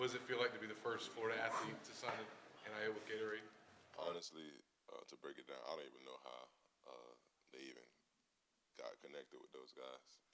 What does it feel like to be the first Florida athlete to sign an NIL with Gatorade? Honestly, to break it down, I don't even know how they even got connected with those guys.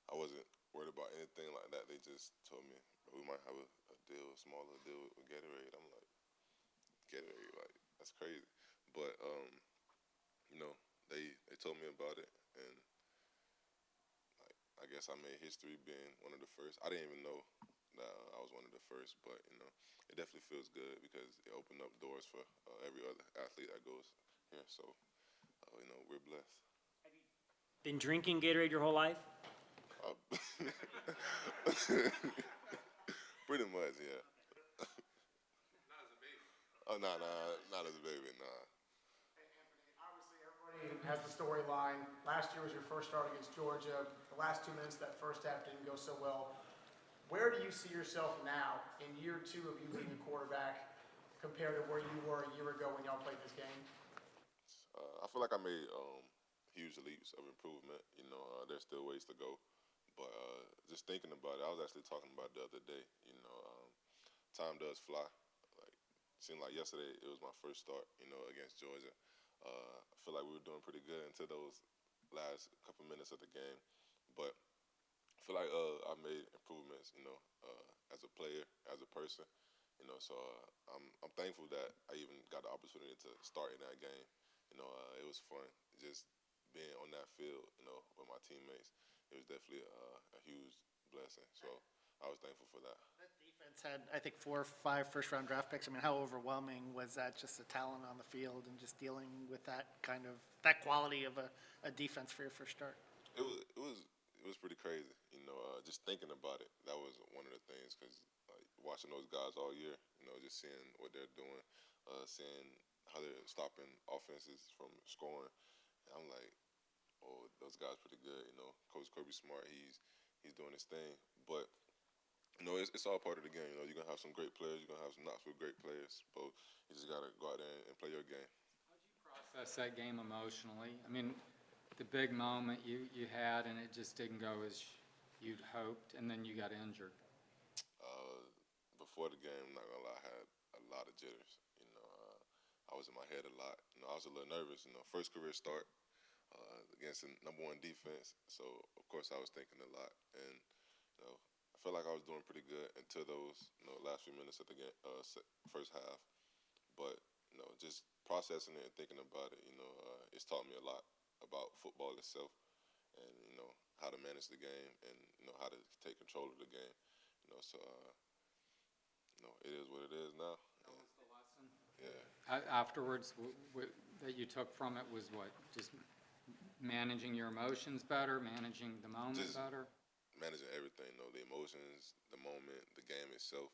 I wasn't worried about anything like that. They just told me we might have a deal, a small little deal with Gatorade. I'm like, Gatorade, like that's crazy. But they told me about it, and like I guess I made history being one of the first. I didn't even know that I was one of the first, but it definitely feels good because it opened up doors for every other athlete that goes here. So we're blessed. Been drinking Gatorade your whole life? Uh, Pretty much, yeah. Not as a baby. Oh, no, not as a baby, nah. Obviously, everybody has the storyline. Last year was your first start against Georgia. The last 2 minutes of that first half didn't go so well. Where do you see yourself now in year 2 of you being a quarterback compared to where you were a year ago when y'all played this game? I feel like I made huge leaps of improvement. There's still ways to go, but just thinking about it, I was actually talking about it the other day. Time does fly. Like, seemed like yesterday it was my first start. Against Georgia. I feel like we were doing pretty good until those last couple minutes of the game, but I feel like I made improvements. As a player, as a person. So I'm thankful that I even got the opportunity to start in that game. It was fun just being on that field. With my teammates. It was definitely a huge blessing. So I was thankful for that. That defense had, I think, 4 or 5 first-round draft picks. I mean, how overwhelming was that? Just the talent on the field and just dealing with that quality of a defense for your first start. It was pretty crazy. Just thinking about it. That was one of the things because watching those guys all year. Just seeing what they're doing, seeing how they're stopping offenses from scoring. And I'm like, oh, those guys pretty good. Coach Kirby Smart, he's doing his thing. But it's all part of the game. You're gonna have some great players. You're gonna have some not so great players. But you just gotta go out there and play your game. How'd you process that game emotionally? I mean, the big moment you had, and it just didn't go as you'd hoped, and then you got injured. Before the game, I'm not gonna lie, I had a lot of jitters. I was in my head a lot. I was a little nervous. First career start against the #1 defense. So of course I was thinking a lot, and I felt like I was doing pretty good until those last few minutes of the game, first half. But just processing it and thinking about it, it's taught me a lot about football itself, and how to manage the game, and how to take control of the game. So it is what it is now. That was the lesson. Yeah. Afterwards, that you took from it was what? Just managing your emotions better, managing the moment Just better? Managing everything, the emotions, the moment, the game itself.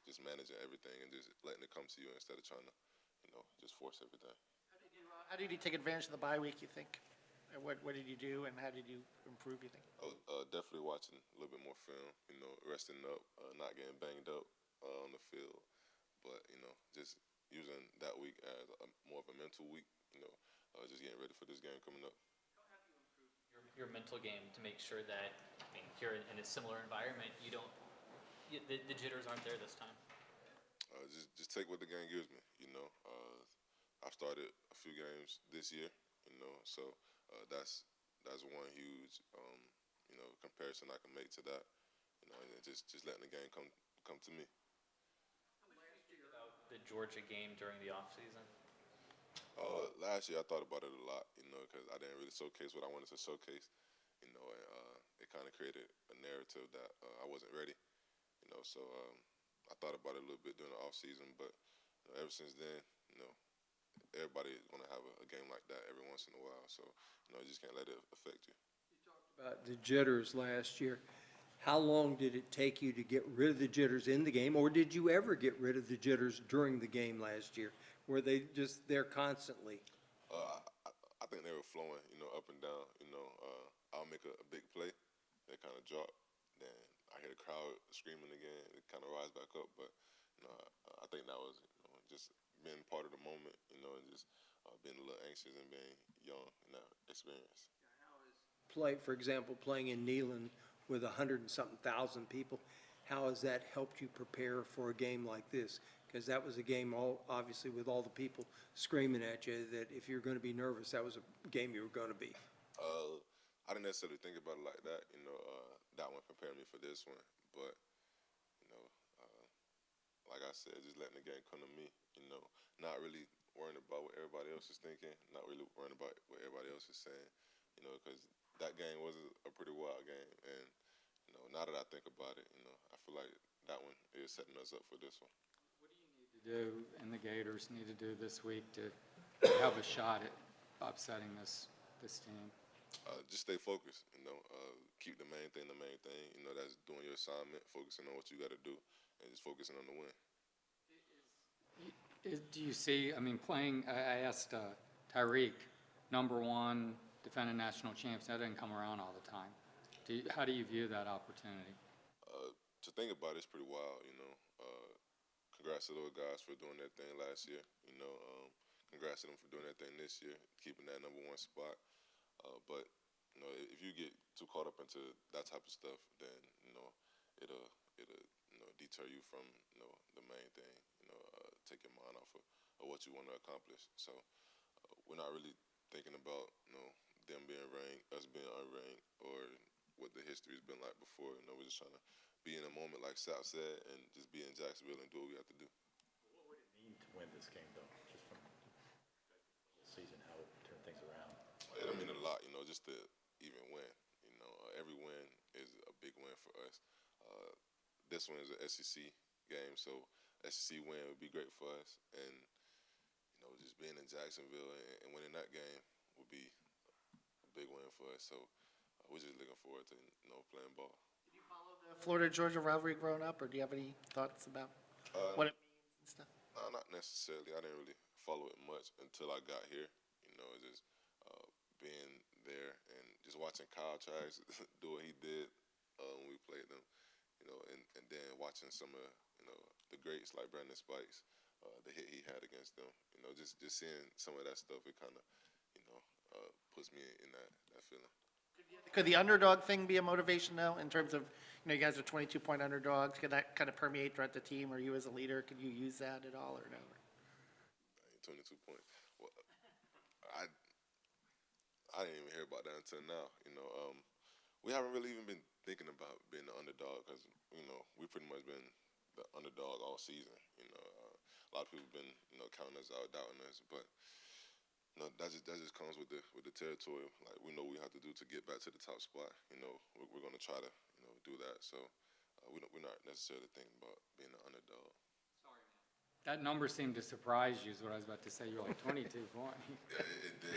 Just managing everything and just letting it come to you instead of trying to, just force everything. How did you take advantage of the bye week, you think? And what did you do, and how did you improve, you think? I was definitely watching a little bit more film, resting up, not getting banged up on the field, but just using that week as more of a mental week. Just getting ready for this game coming up. How have you improved your mental game to make sure that, I mean, here in a similar environment, the jitters aren't there this time? Just take what the game gives me. I started a few games this year. So that's one huge comparison I can make to that. And just letting the game come to me. How much do you think about the Georgia game during the off season? Last year I thought about it a lot, because I didn't really showcase what I wanted to showcase, and it kind of created a narrative that I wasn't ready, So I thought about it a little bit during the off season, but ever since then, everybody is gonna have a game like that every once in a while, so you just can't let it affect you. About the jitters last year. How long did it take you to get rid of the jitters in the game, or did you ever get rid of the jitters during the game last year? Were they just there constantly? I think they were flowing, up and down. I'll make a big play, they kind of drop, then I hear the crowd screaming again, it kind of rise back up. But I think that was just being part of the moment, and just being a little anxious and being young in that experience. For example, playing in Neyland with 100 and something thousand people, how has that helped you prepare for a game like this? Because that was a game, obviously, with all the people screaming at you, that if you're going to be nervous, that was a game you were going to be. I didn't necessarily think about it like that. That one prepared me for this one. But, you know, uh, like I said, just letting the game come to me, not really worrying about what everybody else is thinking, not really worrying about what everybody else is saying, because that game was a pretty wild game. And, now that I think about it, I feel like that one is setting us up for this one. To do, and the Gators need to do this week to have a shot at upsetting this team? Just stay focused, keep the main thing, that's doing your assignment, focusing on what you got to do, and just focusing on the win. Do you see, I mean, I asked Tyreek, #1 defending national champs, that didn't come around all the time. How do you view that opportunity? To think about it, it's pretty wild, Congrats to those guys for doing their thing last year, congrats to them for doing their thing this year, keeping that #1 spot. But if you get too caught up into that type of stuff, then it'll deter you from the main thing. Take your mind off of what you want to accomplish. So we're not really thinking about them being ranked, us being unranked, or what the history's been like before. We're just trying to be in a moment, like Sal said, and just be in Jacksonville and do what we have to do. What would it mean to win this game, though, just from the season, how it turned things around? It'll mean a lot, just to even win. Every win is a big win for us. This one is an SEC game, so SEC win would be great for us. And, just being in Jacksonville and winning that game would be a big win for us. So we're just looking forward to, playing ball. Did you follow the Florida-Georgia rivalry growing up, or do you have any thoughts about what it means and stuff? No, not necessarily. I didn't really follow it much until I got here. Just being there and just watching Kyle Trask do what he did when we played them, and then watching some of the greats like Brandon Spikes, the hit he had against them. Just seeing some of that stuff, it kind of puts me in that feeling. Could the underdog thing be a motivation, though, in terms of, you guys are 22-point underdogs? Could that kind of permeate throughout the team, or you as a leader, could you use that at all, or no? 22 points. Well, I didn't even hear about that until now. We haven't really even been thinking about being the underdog because, we've pretty much been the underdog all season. A lot of people have been, counting us out, doubting us, but that just comes with the territory. Like, we know what we have to do to get back to the top spot. We're going to try to, do that. So we're not necessarily thinking about being the underdog. That number seemed to surprise you, is what I was about to say. You're like 22 points. Yeah, it did.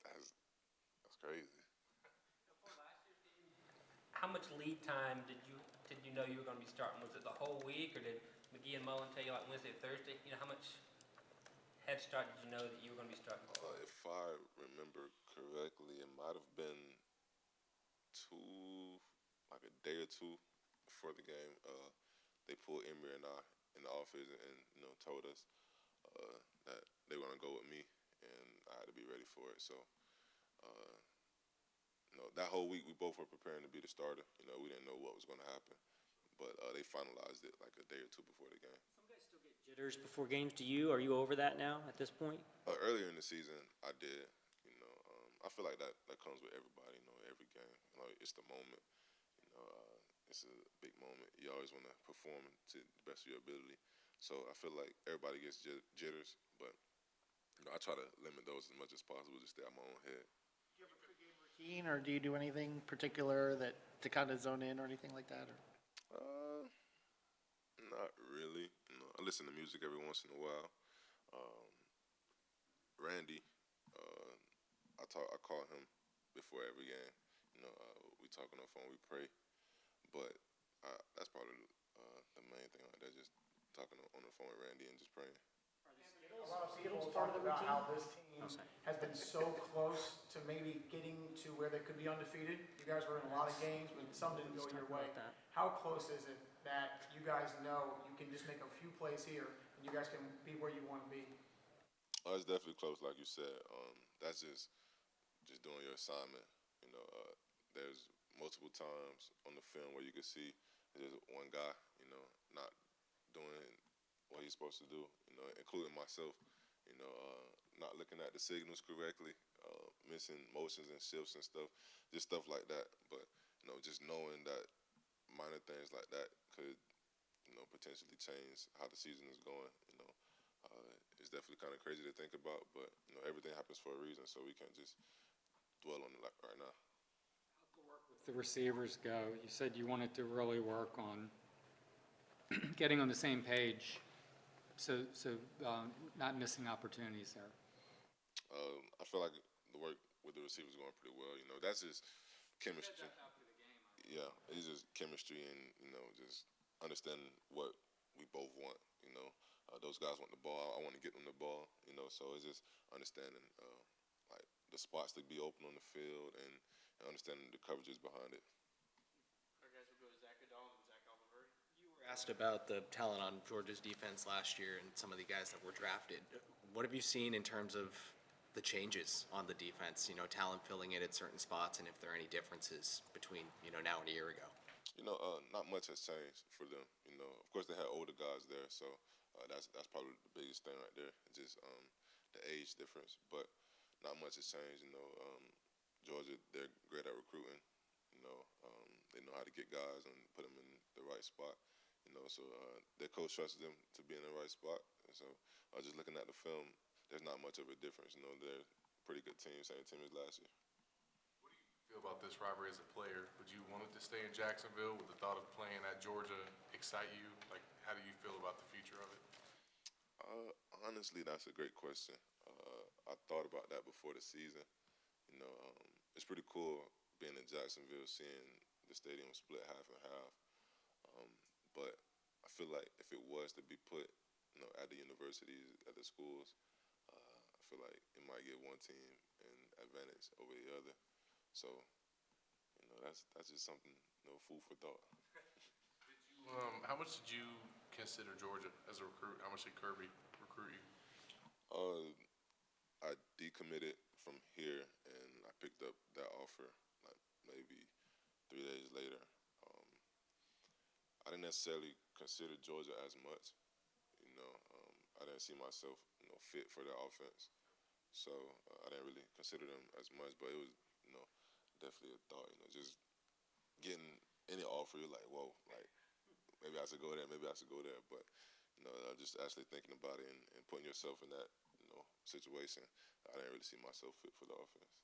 That's crazy. How much lead time did you know you were going to be starting? Was it the whole week, or did McGee and Mullen tell you like Wednesday or Thursday? How much head start did you know that you were going to be starting? If I remember correctly, it might have been a day or two before the game. They pulled Emery and I in the office and told us that they were going to go with me, and I had to be ready for it. So, that whole week we both were preparing to be the starter. We didn't know what was going to happen, but they finalized it like a day or two before the game. Some guys still get jitters before games. Do you? Are you over that now at this point? Earlier in the season, I did. I feel like that comes with everybody. Every game. It's the moment. It's a big moment. You always want to perform to the best of your ability. So I feel like everybody gets jitters, but I try to limit those as much as possible, just stay out my own head. Do you have a pregame routine, or do you do anything particular to kind of zone in or anything like that? Or? Not really. I listen to music every once in a while. Randy, I call him before every game. We talk on the phone, we pray. But that's probably the main thing like that, just talking on the phone with Randy and just praying. A lot of people talk about how this team has been so close to maybe getting to where they could be undefeated. You guys were in a lot of games, but some didn't go your way. How close is it that you guys know you can just make a few plays here and you guys can be where you want to be? It's definitely close, like you said. That's just doing your assignment. There's multiple times on the film where you could see there's one guy, you know, not doing what he's supposed to do, you know, including myself, you know, not looking at the signals correctly, missing motions and shifts and stuff, just stuff like that. But, you know, just knowing that minor things like that could, you know, potentially change how the season is going, you know, it's definitely kind of crazy to think about, but, you know, everything happens for a reason, so we can't just dwell on it like right now. The receivers go, you said you wanted to really work on getting on the same page, so not missing opportunities there. I feel like the work with the receivers is going pretty well. You know, that's just chemistry. Yeah, it's just chemistry and, you know, just understanding what we both want. You know, those guys want the ball. I want to get them the ball. You know, so it's just understanding like the spots to be open on the field and understanding the coverages behind it. Asked about the talent on Georgia's defense last year and some of the guys that were drafted. What have you seen in terms of the changes on the defense? You know, talent filling in at certain spots, and if there are any differences between, you know, now and a year ago. You know, not much has changed for them. You know, of course they had older guys there, so that's probably the biggest thing right there. Just the age difference, but not much has changed. You know, Georgia, they're great at recruiting. You know, they know how to get guys and put them in the right spot. You know, so their coach trusts them to be in the right spot. And so just looking at the film, there's not much of a difference. You know, they're a pretty good team, same team as last year. What do you feel about this rivalry as a player? Would you want it to stay in Jacksonville? Would the thought of playing at Georgia excite you? Like, how do you feel about the future of it? Honestly, that's a great question. I thought about that before the season. You know, it's pretty cool being in Jacksonville, seeing the stadium split half and half. But I feel like if it was to be put, you know, at the universities, at the schools, I feel like it might give one team an advantage over the other. So, you know, that's just something, you know, food for thought. How much did you consider Georgia as a recruit? How much did Kirby recruit you? I decommitted from here, and I picked up that offer like maybe 3 days later. I didn't necessarily consider Georgia as much. You know, I didn't see myself, you know, fit for their offense. So I didn't really consider them as much, but it was, you know, definitely a thought. You know, just getting any offer, you're like, whoa, like maybe I should go there, maybe I should go there. But you know, just actually thinking about it and putting yourself in that, you know, situation, I didn't really see myself fit for the offense.